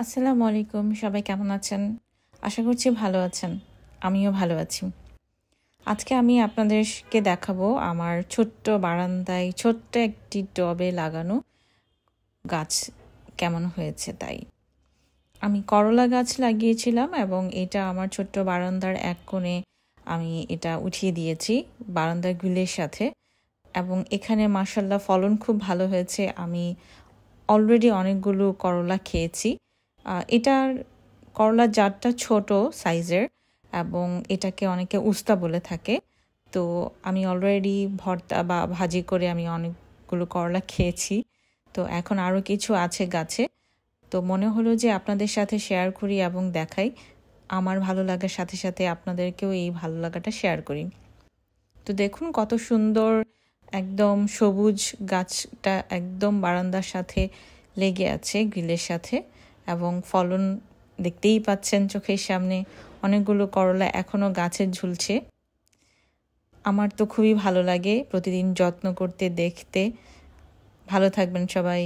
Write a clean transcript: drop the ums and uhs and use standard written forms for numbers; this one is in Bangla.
আসসালামু আলাইকুম, সবাই কেমন আছেন? আশা করছি ভালো আছেন। আমিও ভালো আছি। আজকে আমি আপনাদেরকে দেখাবো আমার ছোট্ট বারান্দায় ছোট্ট একটি টবে লাগানো গাছ কেমন হয়েছে তাই। আমি করলা গাছ লাগিয়েছিলাম এবং এটা আমার ছোট্ট বারান্দার এক কোণে আমি এটা উঠিয়ে দিয়েছি বারান্দার গ্রিলের সাথে, এবং এখানে মাশাআল্লাহ ফলন খুব ভালো হয়েছে। আমি অলরেডি অনেকগুলো করলা খেয়েছি। এটার করলার জাতটা ছোট সাইজের এবং এটাকে অনেকে উস্তা বলে থাকে। তো আমি অলরেডি ভর্তা বা ভাজি করে আমি অনেকগুলো করলা খেয়েছি। তো এখন আরও কিছু আছে গাছে। তো মনে হলো যে আপনাদের সাথে শেয়ার করি এবং দেখাই। আমার ভালো লাগার সাথে সাথে আপনাদেরকেও এই ভালো লাগাটা শেয়ার করি। তো দেখুন কত সুন্দর, একদম সবুজ গাছটা একদম বারান্দার সাথে লেগে আছে গ্রিলের সাথে, এবং ফলন দেখতেই পাচ্ছেন চোখের সামনে। অনেকগুলো করলা এখনও গাছে ঝুলছে। আমার তো খুবই ভালো লাগে প্রতিদিন যত্ন করতে, দেখতে। ভালো থাকবেন সবাই।